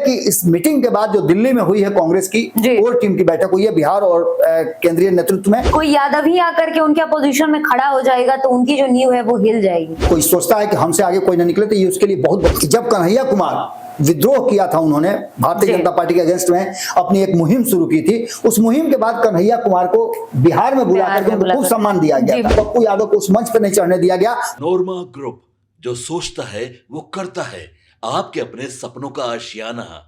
कि इस मीटिंग के बाद जो दिल्ली में हुई है कांग्रेस की कोर टीम की बैठक हुई है बिहार और केंद्रीय नेतृत्व में, कोई यादव ही आकर के उनके अपोजिशन में खड़ा हो जाएगा तो उनकी जो नींव है वो हिल जाएगी। कोई सोचता है कि हमसे आगे कोई ना निकले, तो ये उसके लिए बहुत। जब कन्हैया कुमार विद्रोह किया था, उन्होंने भारतीय जनता पार्टी के अगेंस्ट में अपनी एक मुहिम शुरू की थी, उस मुहिम के बाद कन्हैया कुमार को बिहार में बुलाकर के उनको खूब सम्मान दिया गया था। पप्पू यादव को उस मंच पर नहीं चढ़ने दिया गया। नोरमा ग्रुप, जो सोचता है वो करता है, आपके अपने सपनों का आशियाना।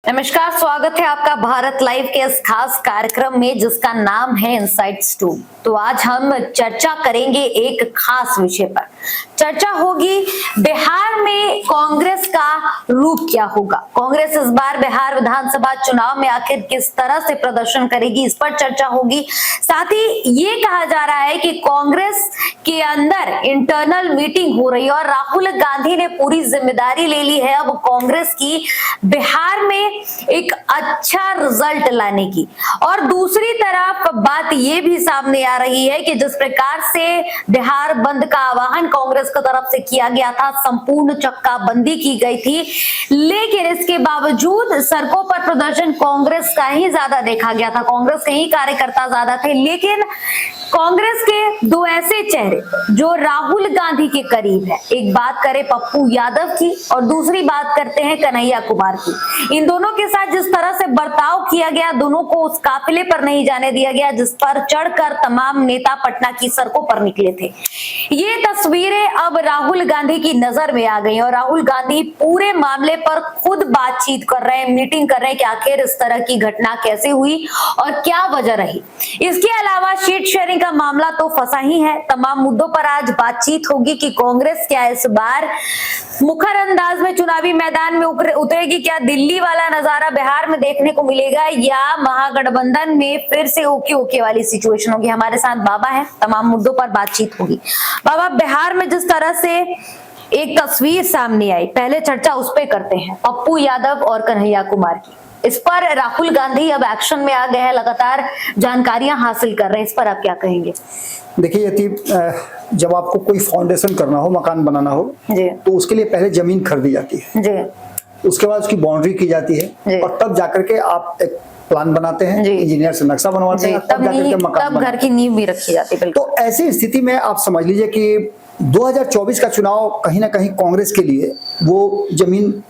नमस्कार, स्वागत है आपका भारत लाइव के इस खास कार्यक्रम में जिसका नाम है इनसाइट्स 2। तो आज हम चर्चा करेंगे एक खास विषय पर। चर्चा होगी बिहार में कांग्रेस का रूप क्या होगा, कांग्रेस इस बार बिहार विधानसभा चुनाव में आखिर किस तरह से प्रदर्शन करेगी, इस पर चर्चा होगी। साथ ही ये कहा जा रहा है कि कांग्रेस के अंदर इंटरनल मीटिंग हो रही है और राहुल गांधी ने पूरी जिम्मेदारी ले ली है अब कांग्रेस की बिहार में एक अच्छा रिजल्ट लाने की। और दूसरी तरफ बात ये भी सामने आ रही है कि जिस प्रकार से बिहार बंद का आह्वान कांग्रेस की तरफ से किया गया था, संपूर्ण चक्का बंदी की गई थी, लेकिन इसके बावजूद सड़कों पर प्रदर्शन कांग्रेस का ही ज्यादा देखा गया था, कांग्रेस के ही कार्यकर्ता ज्यादा थे। लेकिन कांग्रेस के दो ऐसे चेहरे जो राहुल गांधी के करीब है, एक बात करें पप्पू यादव की और दूसरी बात करते हैं कन्हैया कुमार की। इन दोनों के साथ जिस तरह से बर्ताव किया गया, दोनों को उस काफिले पर नहीं जाने दिया गया जिस पर चढ़कर तमाम नेता पटना की सड़कों पर निकले थे। ये तस्वीरें अब राहुल गांधी की नजर में आ गई और राहुल गांधी पूरे मामले पर खुद बातचीत कर रहे हैं, मीटिंग कर रहे हैं कि आखिर इस तरह की घटना कैसे हुई और क्या वजह रही। इसके अलावा सीट शेयरिंग का मामला तो फंसा ही है। तमाम मुद्दों पर आज बातचीत होगी कि कांग्रेस क्या इस बार मुखर अंदाज में चुनावी मैदान में उतरेगी, क्या दिल्ली वाला नजारा बिहार में देखने को मिलेगा या महागठबंधन में फिर से ओके ओके वाली सिचुएशन होगी। हमारे साथ बाबा है, तमाम मुद्दों पर बातचीत होगी। बाबा, बिहार में जिस तरह से एक तस्वीर सामने आई, पहले चर्चा उस पर करते हैं, पप्पू यादव और कन्हैया कुमार की। इस पर राहुल गांधी अब एक्शन में आ गए हैं, लगातार जानकारियां हासिल कर रहे हैं, इस पर आप क्या कहेंगे? देखिए यति, जब आपको कोई फाउंडेशन करना हो, मकान बनाना हो जी, तो उसके लिए पहले जमीन खरीदी जाती है जी, उसके बाद उसकी बाउंड्री की जाती है और तब जाकर के आप एक प्लान बनाते हैं, इंजीनियर से नक्शा बनवाते हैं, तब जाकर के मकान, तब घर की नींव भी रखी जाती है। तो ऐसी स्थिति में आप समझ लीजिए कि 2024 का चुनाव कहीं ना कहीं कांग्रेस के लिए वो जमीन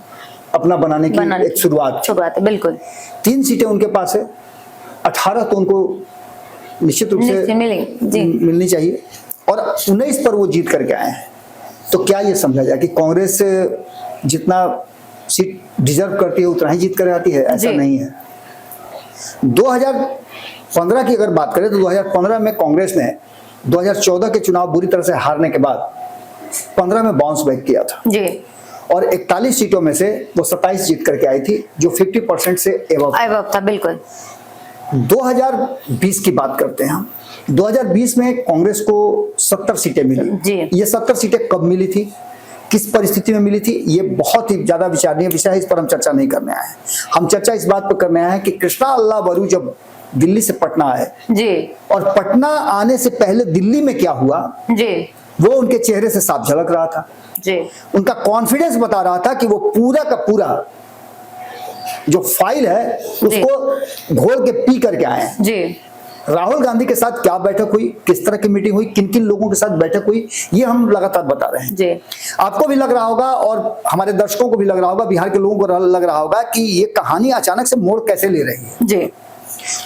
अपना बनाने की एक शुरुआत है। बिल्कुल 3 सीटें उनके पास है, 18 तो उनको निश्चित रूप से मिलनी चाहिए और 19 पर वो जीत करके आए हैं। तो क्या ये समझा जाए कि कांग्रेस जितना सीट डिजर्व करती है उतना ही जीत कर आती है? ऐसा नहीं है। 2015 की अगर बात करें तो 2015 में कांग्रेस ने 2014 के चुनाव बुरी तरह से हारने के बाद 15 में बाउंस बैक किया था जी, और 41 सीटों में से वो 27 जीत करके आई थी, जो 50% से एबव था। बिल्कुल 2020 की बात करते हैं हम। 2020 में कांग्रेस को 70 सीटें मिली। ये 70 सीटें कब मिली थी, किस परिस्थिति में मिली थी, ये बहुत ही ज्यादा विचारणीय विषय है, इस पर हम चर्चा नहीं करने आए हैं। हम चर्चा इस बात पर करने आए हैं कि कृष्णा अल्लाह बरू जब दिल्ली से पटना आए जी, और पटना आने से पहले दिल्ली में क्या हुआ जी, वो उनके चेहरे से साफ झलक रहा था जी। उनका कॉन्फिडेंस बता रहा था कि वो पूरा का पूरा जो फाइल है उसको घोल के पी करके आए हैं जी। राहुल गांधी के साथ क्या बैठक हुई, किस तरह की मीटिंग हुई, किन किन लोगों के साथ बैठक हुई, ये हम लगातार बता रहे हैं जी। आपको भी लग रहा होगा और हमारे दर्शकों को भी लग रहा होगा, बिहार के लोगों को लग रहा होगा कि ये कहानी अचानक से मोड़ कैसे ले रही है जी।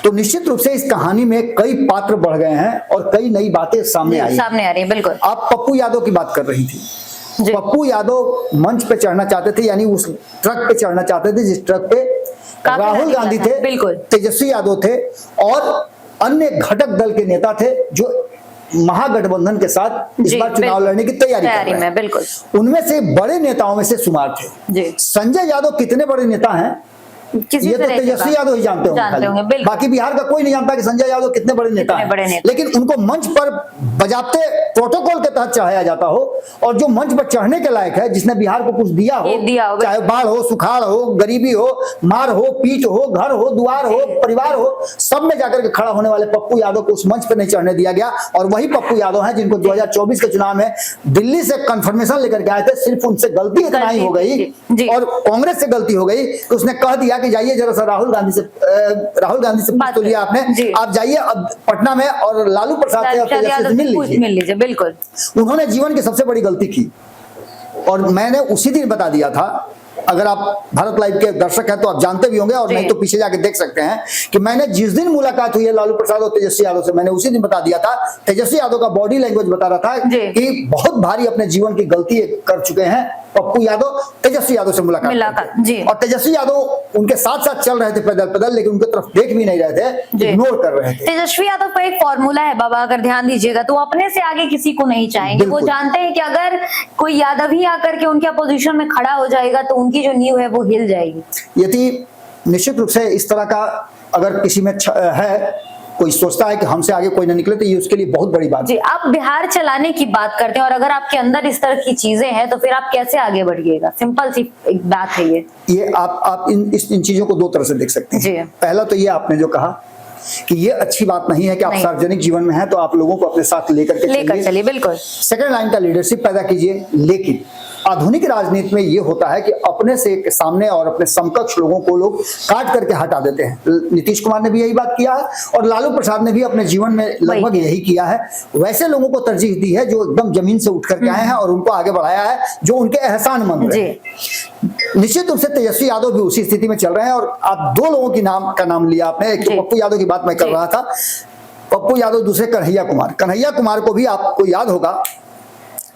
तो निश्चित रूप से इस कहानी में कई पात्र बढ़ गए हैं और कई नई बातें सामने आ रही है। बिल्कुल आप पप्पू यादव की बात कर रही थी। पप्पू यादव मंच पे चढ़ना चाहते थे, यानी उस ट्रक पे चढ़ना चाहते थे जिस ट्रक पे राहुल गांधी थे, बिल्कुल तेजस्वी यादव थे और अन्य घटक दल के नेता थे जो महागठबंधन के साथ इस बार चुनाव लड़ने की तैयारी कर रहे हैं। बिल्कुल उनमें से बड़े नेताओं में से शुमार थे। संजय यादव कितने बड़े नेता हैं किसी ये तो तरह तेजस्वी यादव ही जानते होंगे खाली। बिल्कुल। बाकी बिहार का कोई नहीं जानता कि संजय यादव कितने बड़े नेता हैं। लेकिन उनको मंच पर बजाते प्रोटोकॉल के तहत चढ़ाया जाता हो, और जो मंच पर चढ़ने के लायक है, जिसने बिहार को कुछ दिया हो, चाहे बाढ़ हो, सुखाड़ हो, गरीबी हो, मार हो, पीट हो, घर हो, द्वार हो, परिवार हो, सब में जाकर के खड़ा होने वाले पप्पू यादव को उस मंच पर नहीं चढ़ने दिया गया। और वही पप्पू यादव हैं जिनको 2024 के चुनाव में दिल्ली से कंफर्मेशन लेकर के आए थे। सिर्फ उनसे गलती इतना ही हो गई और कांग्रेस से गलती हो गई कि उसने कह दिया कि जाइए जरा सा राहुल गांधी से पूछ तो लिया आपने, आप जाइए अब पटना में और लालू प्रसाद से और तेजस्वी से मिल लीजिए। बिल्कुल, उन्होंने जीवन की सबसे बड़ी गलती की। और मैंने उसी दिन बता दिया था, अगर आप भारत लाइव के दर्शक हैं तो आप जानते भी होंगे, और नहीं तो पीछे जाके देख सकते हैं कि मैंने जिस दिन मुलाकात हुई है लालू प्रसाद और तेजस्वी यादव से, मैंने उसी दिन बता दिया था। तेजस्वी यादव का बॉडी लैंग्वेज बता रहा था कि बहुत भारी अपने जीवन की गलती कर चुके हैं पप्पू यादव तेजस्वी यादव से मुलाकात जी। और तेजस्वी यादव उनके साथ साथ चल रहे थे पैदल, लेकिन उनकी तरफ देख भी नहीं रहे थे, इग्नोर कर रहे थे। तेजस्वी यादव का एक फॉर्मूला है बाबा, अगर ध्यान दीजिएगा तो अपने से आगे किसी को नहीं चाहेंगे। वो जानते हैं कि अगर कोई यादव ही आकर के उनके अपोजिशन में खड़ा हो जाएगा तो उनकी जो नींव है वो हिल जाएगी। यदि निश्चित रूप से इस तरह का अगर किसी में है, कोई सोचता है कि हमसे आगे कोई ना निकले, तो ये उसके लिए बहुत बड़ी बात है। जी, आप बिहार चलाने की बात करते हैं और अगर आपके अंदर इस तरह की चीजें हैं तो फिर आप कैसे आगे बढ़िएगा? सिंपल सी एक बात है ये आप इन चीजों को दो तरह से देख सकते हैं। पहला तो ये आपने जो कहा कि ये अच्छी बात नहीं है कि आप सार्वजनिक जीवन में हैं तो आप लोगों को अपने साथ लेकर चलिए। बिल्कुल, सेकंड लाइन का लीडरशिप पैदा कीजिए। लेकिन आधुनिक राजनीति में ये होता है कि अपने से सामने और अपने समकक्ष लोगों को लोग काट करके हटा देते हैं। नीतीश कुमार ने भी यही बात किया है और लालू प्रसाद ने भी अपने जीवन में लगभग यही किया है। वैसे लोगों को तरजीह दी है जो एकदम जमीन से उठ करके आए हैं और उनको आगे बढ़ाया है, जो उनके एहसानमंद हैं। निश्चित रूप से तेजस्वी यादव भी उसी स्थिति में चल रहे हैं। और आप दो लोगों की नाम लिया आपने, एक तो पप्पू यादव की बात मैं कर रहा था, पप्पू यादव, दूसरे कन्हैया कुमार को भी आपको याद होगा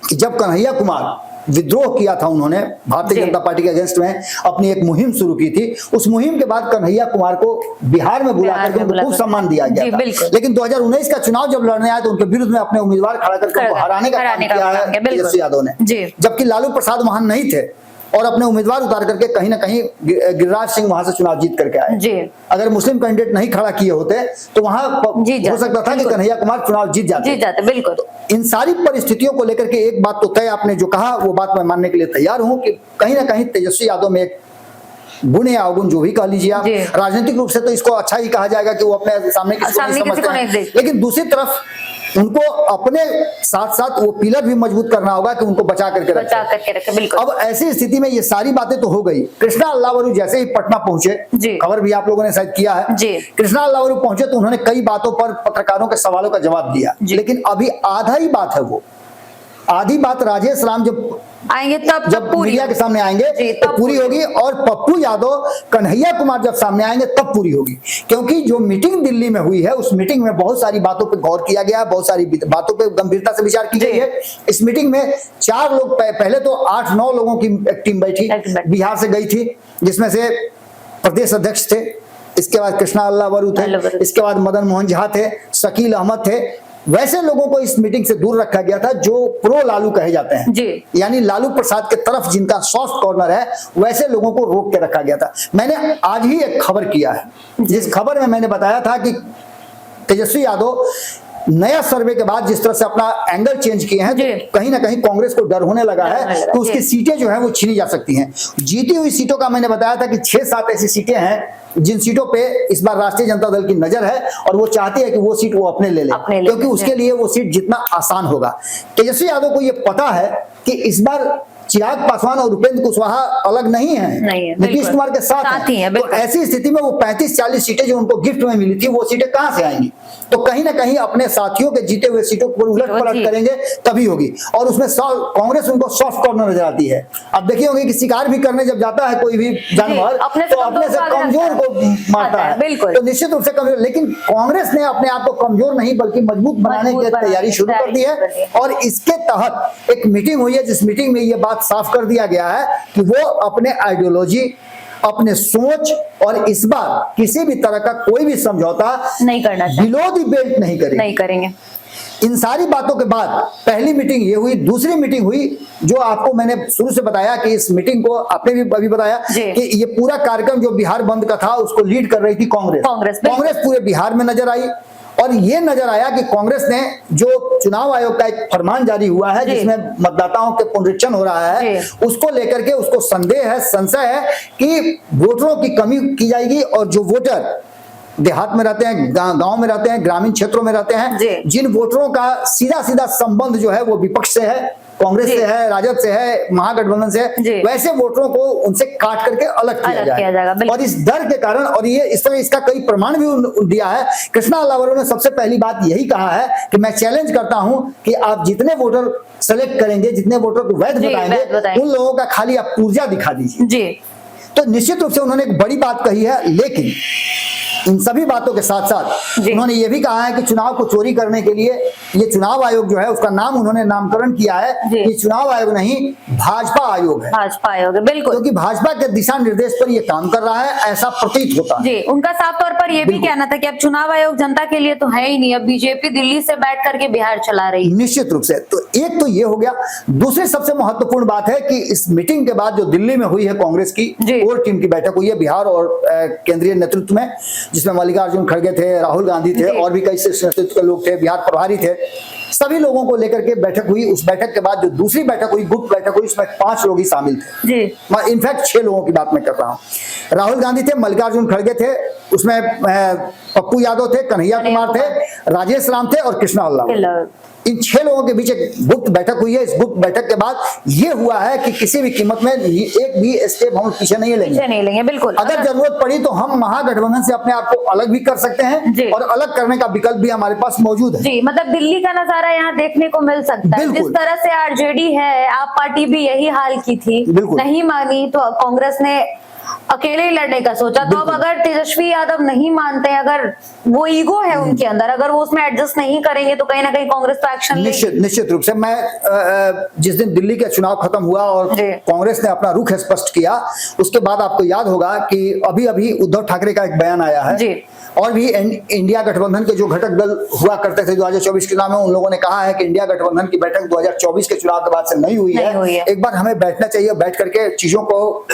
कि जब कन्हैया कुमार विद्रोह किया था, उन्होंने भारतीय जनता पार्टी के अगेंस्ट में अपनी एक मुहिम शुरू की थी। उस मुहिम के बाद कन्हैया कुमार को बिहार में बुलाकर के उनको खूब सम्मान दिया गया था। लेकिन 2019 का चुनाव जब लड़ने आए तो उनके विरुद्ध में अपने उम्मीदवार खड़ा करके उनको हराने का काम किया है तेजस्वी यादव ने, जबकि लालू प्रसाद वहां नहीं थे और अपने उम्मीदवार उतार करके कहीं ना कहीं गिरिराज सिंह वहां से चुनाव जीत करके आए। अगर मुस्लिम कैंडिडेट नहीं खड़ा किए होते तो वहां हो सकता था कि कन्हैया कुमार चुनाव जीत जाते। बिल्कुल। तो इन सारी परिस्थितियों को लेकर के एक बात तो तय, आपने जो कहा वो बात मैं मानने के लिए तैयार हूं कि कहीं ना कहीं तेजस्वी यादव में एक गुण या अवगुण जो भी कह लीजिए आप, राजनीतिक रूप से तो इसको अच्छा ही कहा जाएगा कि वो अपने सामने किसी को नहीं समझते, लेकिन दूसरी तरफ उनको अपने साथ साथ वो पिलर भी मजबूत करना होगा कि उनको बचा करके रखे। बिल्कुल। अब ऐसी स्थिति में ये सारी बातें तो हो गई। कृष्णा अल्लावरू जैसे ही पटना पहुंचे, खबर भी आप लोगों ने शायद किया है, कृष्णा अल्लावरू पहुंचे तो उन्होंने कई बातों पर पत्रकारों के सवालों का जवाब दिया। लेकिन अभी आधा ही बात है, वो आधी बात राजेश राम जब आएंगे तब जब मीडिया के सामने आएंगे तब पूरी होगी, और पप्पू यादव कन्हैया कुमार जब सामने आएंगे तब पूरी होगी। क्योंकि जो मीटिंग दिल्ली में हुई है उस मीटिंग में बहुत सारी बातों पे गौर किया गया, बहुत सारी बातों पे गंभीरता से विचार की गई है। इस मीटिंग में 4 लोग, पहले तो 8-9 लोगों की एक टीम बैठी, बिहार से गई थी, जिसमें से प्रदेश अध्यक्ष थे, इसके बाद कृष्णा अल्लावरू थे, इसके बाद मदन मोहन झा थे, शकील अहमद थे। वैसे लोगों को इस मीटिंग से दूर रखा गया था जो प्रो लालू कहे जाते हैं, यानी लालू प्रसाद के तरफ जिनका सॉफ्ट कॉर्नर है, वैसे लोगों को रोक के रखा गया था। मैंने आज ही एक खबर किया है, जिस खबर में मैंने बताया था कि तेजस्वी यादव नया सर्वे के बाद जिस तरह से अपना एंगल चेंज किए हैं, तो कहीं ना कहीं कांग्रेस को डर होने लगा है तो उसकी सीटें जो है वो छीनी जा सकती हैं। जीती हुई सीटों का मैंने बताया था कि 6-7 ऐसी सीटें हैं जिन सीटों पे इस बार राष्ट्रीय जनता दल की नजर है और वो चाहती है कि वो सीट वो अपने ले ले, क्योंकि उसके लिए वो सीट जितना आसान होगा। तेजस्वी यादव को ये पता है कि इस बार चिराग पासवान और उपेंद्र कुशवाहा अलग नहीं है, नीतीश कुमार के साथ हैं। तो ऐसी स्थिति में वो 35-40 सीटें जो उनको गिफ्ट में मिली थी वो सीटें कहां से आएंगी? तो कहीं ना कहीं अपने साथियों के जीते हुए सीटों को उलट पलट करेंगे तभी होगी, और उसमें कांग्रेस उनको सॉफ्ट कॉर्नर नजर आती है। अब देखिए होंगे कि शिकार भी करने जब जाता है कोई भी जानवर तो अपने से कमजोर को मारता है, तो निश्चित रूप से कमजोर। लेकिन कांग्रेस ने अपने आप को कमजोर नहीं बल्कि मजबूत बनाने की तैयारी शुरू कर दी है, और इसके तहत एक मीटिंग हुई है जिस मीटिंग में ये बात साफ कर दिया गया है कि वो अपने आइडियोलॉजी, अपने सोच और इस बार किसी भी तरह का कोई भी समझौता नहीं करना, बिलो द बेल्ट नहीं करेंगे। इन सारी बातों के बाद पहली मीटिंग ये हुई, दूसरी मीटिंग हुई जो आपको मैंने शुरू से बताया कि इस मीटिंग को आपने भी अभी बताया कि ये पूरा कार्यक्रम जो बिहार बंद का था उसको लीड कर रही थी कांग्रेस पूरे बिहार में नजर आई। और ये नजर आया कि कांग्रेस ने जो चुनाव आयोग का एक फरमान जारी हुआ है जिसमें मतदाताओं के पुनरीक्षण हो रहा है, उसको लेकर के उसको संदेह है, संशय है कि वोटरों की कमी की जाएगी और जो वोटर देहात में रहते हैं, गांव में रहते हैं, ग्रामीण क्षेत्रों में रहते हैं, जिन वोटरों का सीधा सीधा संबंध जो है वो विपक्ष से है, कांग्रेस से है, राजद से है, महागठबंधन से है, वैसे वोटरों को उनसे काट करके अलग किया जाएगा। और इस डर के कारण, और ये इस तरह इसका कई प्रमाण भी दिया है, कृष्णा अल्लावरो ने सबसे पहली बात यही कहा है कि मैं चैलेंज करता हूं कि आप जितने वोटर सेलेक्ट करेंगे, जितने वोटर को वैध बताएंगे, उन लोगों का खाली आप ऊर्जा दिखा दीजिए। तो निश्चित रूप से उन्होंने एक बड़ी बात कही है, लेकिन इन सभी बातों के साथ साथ उन्होंने ये भी कहा है कि चुनाव को चोरी करने के लिए ये चुनाव आयोग जो है उसका नाम उन्होंने नामकरण किया है कि चुनाव आयोग नहीं, भाजपा आयोग है। भाजपा आयोग है, बिल्कुल, क्योंकि भाजपा के दिशा निर्देश पर ये काम कर रहा है, ऐसा प्रतीत होता है। जी, उनका साफ तौर पर ये भी कहना था कि अब चुनाव आयोग जनता के लिए तो है ही नहीं, अब बीजेपी दिल्ली से बैठ करके बिहार चला रही है। निश्चित रूप से, तो एक तो ये हो गया। दूसरी सबसे महत्वपूर्ण बात है कि इस मीटिंग के बाद जो दिल्ली में हुई है कांग्रेस की कोर टीम की बैठक हुई है बिहार और केंद्रीय नेतृत्व में, जिसमें मल्लिकार्जुन खड़गे थे, राहुल गांधी थे और भी कई शीर्ष नेतृत्व के लोग थे, बिहार प्रभारी थे, सभी लोगों को लेकर के बैठक हुई। उस बैठक के बाद जो दूसरी बैठक हुई, गुप्त बैठक हुई, उसमें 5 लोग ही शामिल थे, इनफैक्ट 6 लोगों की बात मैं कर रहा हूं। राहुल गांधी थे, मल्लिकार्जुन खड़गे थे, उसमें पप्पू यादव थे, कन्हैया कुमार थे, राजेश राम थे और कृष्णा अल्लावरो। इन 6 लोगों के बीच एक गुप्त बैठक हुई है। इस गुप्त बैठक के बाद ये हुआ है कि किसी भी कीमत में एक भी स्टेप हम पीछे नहीं लेंगे, बिल्कुल। अगर जरूरत पड़ी तो हम महागठबंधन से अपने आप को अलग भी कर सकते हैं और अलग करने का विकल्प भी हमारे पास मौजूद है। जी, मतलब दिल्ली का नजारा यहाँ देखने को मिल सकता है। जिस तरह से आरजेडी है, आप पार्टी भी यही हाल की थी, नहीं मानी तो कांग्रेस ने अकेले ही लड़ने का सोचा। तो अब अगर तेजस्वी यादव नहीं मानते, अगर वो ईगो है उनके अंदर, अगर वो उसमें एडजस्ट नहीं करेंगे तो कहीं ना कहीं कांग्रेस तो एक्शन लेगी। निश्चित रूप से। मैं जिस दिन दिल्ली का चुनाव खत्म हुआ और कांग्रेस ने अपना रुख स्पष्ट किया, उसके बाद आपको याद होगा कि अभी अभी उद्धव ठाकरे का एक बयान आया है और भी इंडिया गठबंधन के जो घटक दल हुआ करते थे 2024 के चुनाव में, उन लोगों ने कहा है कि इंडिया गठबंधन की बैठक 2024 के चुनाव के बाद से नहीं हुई है। एक बार हमें बैठना चाहिए, बैठ करके चीजों को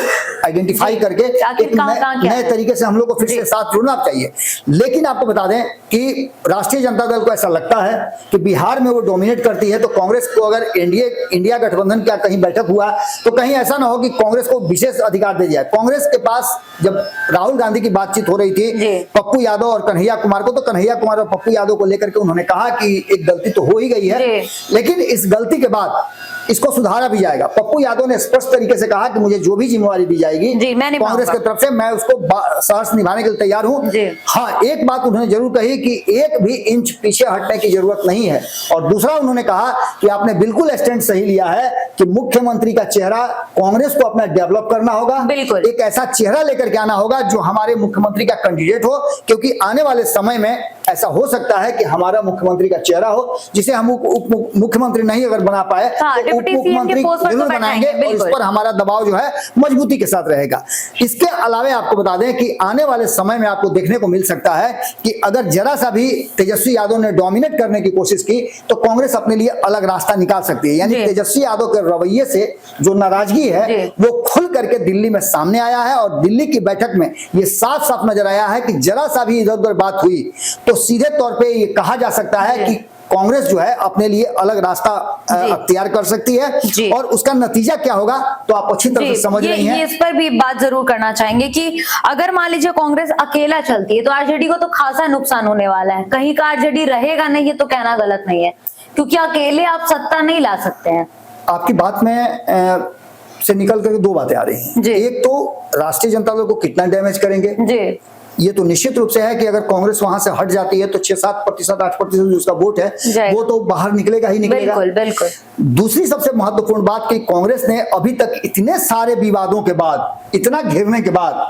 आइडेंटिफाई करके एक नए तरीके से हम लोग को फिर से साथ जुड़ना चाहिए। लेकिन आपको बता दें कि राष्ट्रीय जनता दल को ऐसा लगता है कि बिहार में वो डोमिनेट करती है, तो कांग्रेस को अगर इंडिया गठबंधन का कहीं बैठक हुआ तो कहीं ऐसा ना हो कि कांग्रेस को विशेष अधिकार दे दिया। कांग्रेस के पास जब राहुल गांधी की बातचीत हो रही थी पप्पू यादव और कन्हैया कुमार को, तो कन्हैया कुमार और पप्पू यादव को लेकर के उन्होंने कहा कि एक गलती तो हो ही गई है, लेकिन इस गलती के बाद इसको सुधारा भी जाएगा। पप्पू यादव ने स्पष्ट तरीके से कहा कि मुझे जो भी जिम्मेवारी दी जाएगी कांग्रेस की तरफ से, मैं उसको सहर्ष निभाने के लिए तैयार हूं। हाँ, एक बात उन्होंने जरूर कही कि एक भी इंच पीछे हटने की जरूरत नहीं है। और दूसरा उन्होंने कहा कि आपने बिल्कुल स्टैंड सही लिया है कि मुख्यमंत्री का चेहरा कांग्रेस को अपना डेवलप करना होगा, एक ऐसा चेहरा लेकर के आना होगा जो हमारे मुख्यमंत्री का कैंडिडेट हो, क्योंकि आने वाले समय में ऐसा हो सकता है कि हमारा मुख्यमंत्री का चेहरा हो जिसे हम उप मुख्यमंत्री नहीं अगर बना पाए तो उप मुख्यमंत्री जरूर बनाएंगे और इस पर हमारा दबाव जो है मजबूती के साथ रहेगा। इसके अलावा आपको बता दें कि आने वाले समय में आपको देखने को मिल सकता है कि अगर जरा सा भी तेजस्वी यादव ने डोमिनेट करने की कोशिश की तो कांग्रेस अपने लिए अलग रास्ता निकाल सकती है। यानी तेजस्वी यादव के रवैये से जो नाराजगी है वो खुल करके दिल्ली में सामने आया है और दिल्ली की बैठक में ये साफ साफ नजर आया है कि जरा सा भी इधर उधर बात हुई तो सीधे तौर पे ये कहा जा सकता है कि कांग्रेस जो है अपने लिए अलग रास्ता अख्तियार कर सकती है और उसका नतीजा क्या होगा तो आप अच्छी तरह से समझ रही हैं। इस पर भी बात जरूर करना चाहेंगे कि अगर मान लीजिए कांग्रेस अकेला चलती है तो आरजेडी को तो खासा नुकसान होने वाला है। कहीं का आरजेडी रहेगा नहीं, ये तो कहना गलत नहीं है, क्योंकि अकेले आप सत्ता नहीं ला सकते हैं। आपकी बात में से निकल करके 2 बातें आ रही हैं। एक तो राष्ट्रीय जनता दल को कितना डैमेज करेंगे, ये तो निश्चित रूप से है कि अगर कांग्रेस वहां से हट जाती है तो 6-7%, 8% जो उसका वोट है वो तो बाहर निकलेगा ही निकलेगा। बिल्कुल। दूसरी सबसे महत्वपूर्ण बात कि कांग्रेस ने अभी तक इतने सारे विवादों के बाद, इतना घेरने के बाद,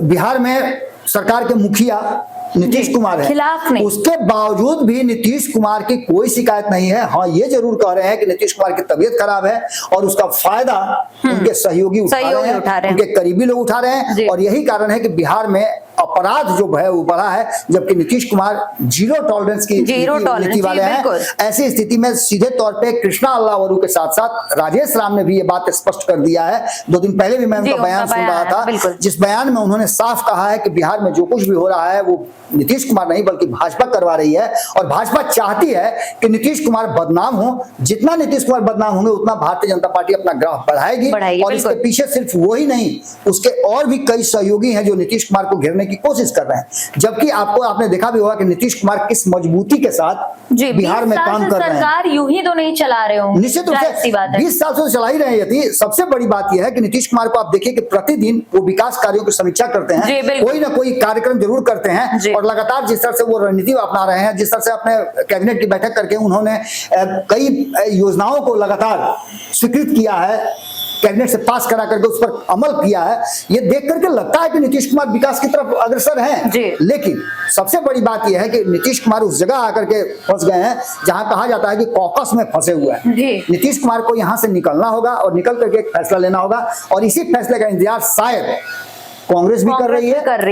बिहार में सरकार के मुखिया नीतीश कुमार है, उसके बावजूद भी नीतीश कुमार की कोई शिकायत नहीं है। हाँ, ये जरूर कह रहे हैं कि नीतीश कुमार की तबीयत खराब है और उसका फायदा उनके सहयोगी उठा रहे हैं, उनके करीबी लोग उठा रहे हैं और यही कारण है कि बिहार में अपराध जो है वो बढ़ा है, जबकि नीतीश कुमार जीरो टॉलरेंस की नीति वाले हैं। ऐसी स्थिति में सीधे तौर पे कृष्णा अल्लावरू के साथ साथ राजेश राम ने भी ये बात स्पष्ट कर दिया है। 2 दिन पहले भी मैं उनका बयान सुन रहा था, जिस बयान में उन्होंने साफ कहा है कि बिहार में जो कुछ भी हो रहा है वो नीतीश कुमार नहीं बल्कि भाजपा करवा रही है, और भाजपा चाहती है कि नीतीश कुमार बदनाम हो। जितना नीतीश कुमार बदनाम होंगे उतना भारतीय जनता पार्टी अपना ग्राफ बढ़ाएगी। और इसके पीछे सिर्फ वो ही नहीं, उसके और भी कई सहयोगी हैं जो नीतीश कुमार को घेरने की कोशिश कर रहे हैं। जबकि आपने देखा भी होगा कि नीतीश कुमार किस मजबूती के साथ बिहार में काम कर रहे हैं। सरकार यूं ही तो नहीं चला रहे होंगे, निश्चित रूप से 20 साल से चला ही रहे हैं। सबसे बड़ी बात यह है कि नीतीश कुमार को आप देखिए कि प्रतिदिन वो विकास कार्यों की समीक्षा करते हैं, कोई ना कोई कार्यक्रम जरूर करते हैं, और लगातार जिस तरह से वो रणनीति अपना रहे हैं, जिस तरह से अपने कैबिनेट की बैठक करके उन्होंने कई योजनाओं को लगातार स्वीकृत किया है, कैबिनेट से पास करा करके उस पर अमल किया है, ये देख करके लगता है कि नीतीश कुमार विकास की तरफ अग्रसर हैं। लेकिन सबसे बड़ी बात यह है कि नीतीश कुमार उस जगह आकर के फंस गए हैं जहां कहा जाता है कि कॉकस में फंसे हुए हैं। नीतीश कुमार को यहां से निकलना होगा और निकल करके एक फैसला लेना होगा, और इसी फैसले का इंतजार शायद कांग्रेस भी कर रही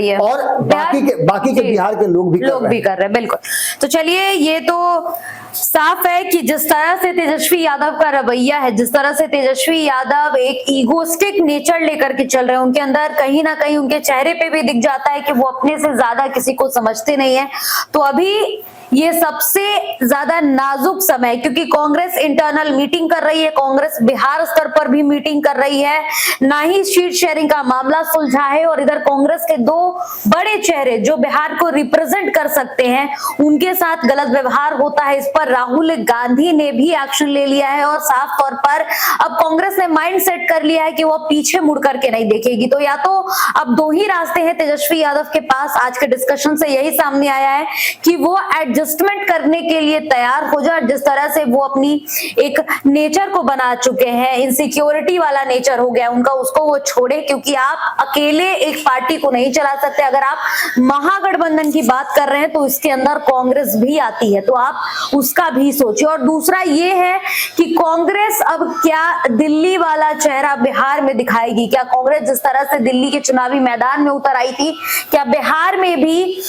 है और बाकी के बिहार के लोग भी कर रहे हैं। बिल्कुल। तो चलिए, ये तो साफ है कि जिस तरह से तेजस्वी यादव का रवैया है, जिस तरह से तेजस्वी यादव एक ईगोस्टिक नेचर लेकर के चल रहे हैं, उनके अंदर कहीं ना कहीं उनके चेहरे पे भी दिख जाता है कि वो अपने से ज्यादा किसी को समझते नहीं है। तो अभी ये सबसे ज्यादा नाजुक समय, क्योंकि कांग्रेस इंटरनल मीटिंग कर रही है, कांग्रेस बिहार स्तर पर भी मीटिंग कर रही है, ना ही सीट शेयरिंग का मामला सुलझा है, और इधर कांग्रेस के 2 बड़े चेहरे जो बिहार को रिप्रेजेंट कर सकते हैं उनके साथ गलत व्यवहार होता है। इस पर राहुल गांधी ने भी एक्शन ले लिया है, और साफ तौर पर अब कांग्रेस ने माइंड सेट कर लिया है कि वो पीछे मुड़ करके नहीं देखेगी। तो या तो अब 2 ही रास्ते हैं तेजस्वी यादव के पास। आज के डिस्कशन से यही सामने आया है कि वो एडजस्टमेंट करने के लिए तैयार हो जाए। जिस तरह से वो अपनी एक नेचर को बना चुके हैं, इनसिक्योरिटी वाला नेचर हो गया उनका, उसको वो छोड़े, क्योंकि आप अकेले एक पार्टी को नहीं चला सकते। अगर आप महागठबंधन की बात कर रहे हैं तो इसके अंदर कांग्रेस भी आती है, तो आप उसका भी सोचिए। और दूसरा ये है कि कांग्रेस अब क्या दिल्ली वाला चेहरा बिहार में दिखाएगी? क्या कांग्रेस जिस तरह से दिल्ली के चुनावी मैदान में उतर आई थी, क्या बिहार में भी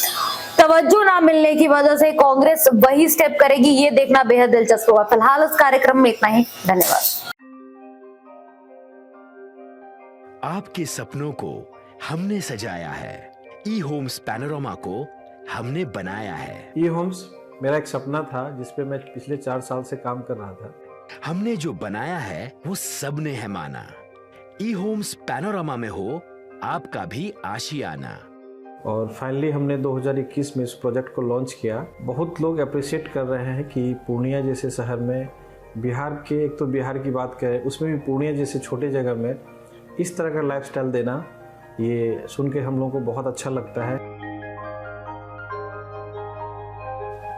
तवज्जो ना मिलने की वजह से कांग्रेस वही स्टेप करेगी? ये देखना बेहद दिलचस्प होगा। फिलहाल इस कार्यक्रम में इतना ही। धन्यवाद। आपके सपनों को हमने सजाया है, ई होम्स पैनोरामा को हमने बनाया है। ई होम्स मेरा एक सपना था जिसपे मैं पिछले 4 साल से काम कर रहा था। हमने जो बनाया है वो सबने है माना। ई होम्स पैनोरामा में हो आपका भी आशियाना। और फाइनली हमने 2021 में इस प्रोजेक्ट को लॉन्च किया। बहुत लोग अप्रिशिएट कर रहे हैं कि पूर्णिया जैसे शहर में, बिहार के, एक तो बिहार की बात करें उसमें भी पूर्णिया जैसे छोटे जगह में इस तरह का लाइफस्टाइल देना, ये सुन के हम लोगों को बहुत अच्छा लगता है।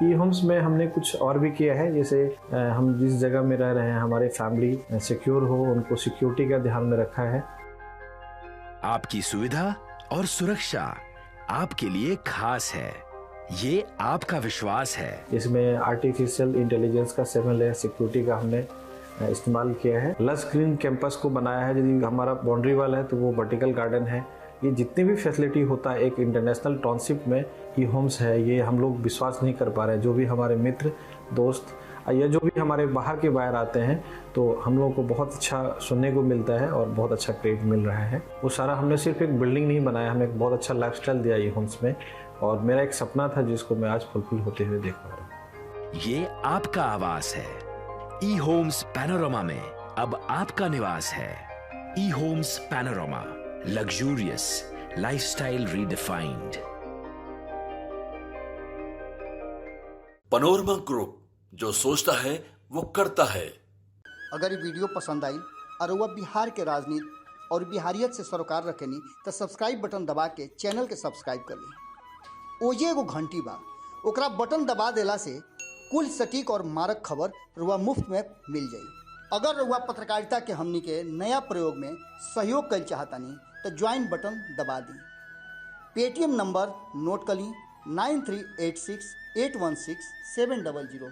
ई होम्स में हमने कुछ और भी किया है, जैसे हम जिस जगह में रह रहे हैं हमारे फैमिली सिक्योर हो, उनको सिक्योरिटी का ध्यान में रखा है। आपकी सुविधा और सुरक्षा आपके लिए खास है, ये आपका विश्वास है। इसमें आर्टिफिशियल इंटेलिजेंस का 7 लेयर सिक्योरिटी का हमने इस्तेमाल किया है। लस ग्रीन कैंपस को बनाया है। यदि हमारा बाउंड्री वाल है तो वो वर्टिकल गार्डन है। ये जितनी भी फैसिलिटी होता है एक इंटरनेशनल टाउनशिप में ई होम्स है, ये हम लोग विश्वास नहीं कर पा रहे हैं। जो भी हमारे मित्र दोस्त या जो भी हमारे बाहर के बाहर आते हैं तो हम लोगों को बहुत अच्छा सुनने को मिलता है और बहुत अच्छा क्रेडिट मिल रहा है। वो सारा हमने सिर्फ एक बिल्डिंग नहीं बनाया, हमें एक बहुत अच्छा लाइफस्टाइल दिया ई होम्स में, और मेरा एक सपना था जिसको मैं आज फुलफिल होते हुए देख पा रहा हूँ। ये आपका आवास है। ई होम्स पैनोरामा में अब आपका निवास है। E homes Panorama, luxurious lifestyle redefined. Panorama group, जो सोचता है वो करता है। अगर ये वीडियो पसंद आई और वह बिहार के राजनीति और बिहारियत से सरोकार रखेनी तो सब्सक्राइब बटन दबा के चैनल के सब्सक्राइब कर ली। ओजे एगो घंटी बा, ओकरा बटन दबा देला से कुल सटीक और मारक खबर रुआ मुफ्त में मिल जाई। अगर रुआ पत्रकारिता के हमनी के नया प्रयोग में सहयोग कर चाहतानी तो ज्वाइन बटन दबा दी। पेटीएम नंबर नोट कर ली 9386816700।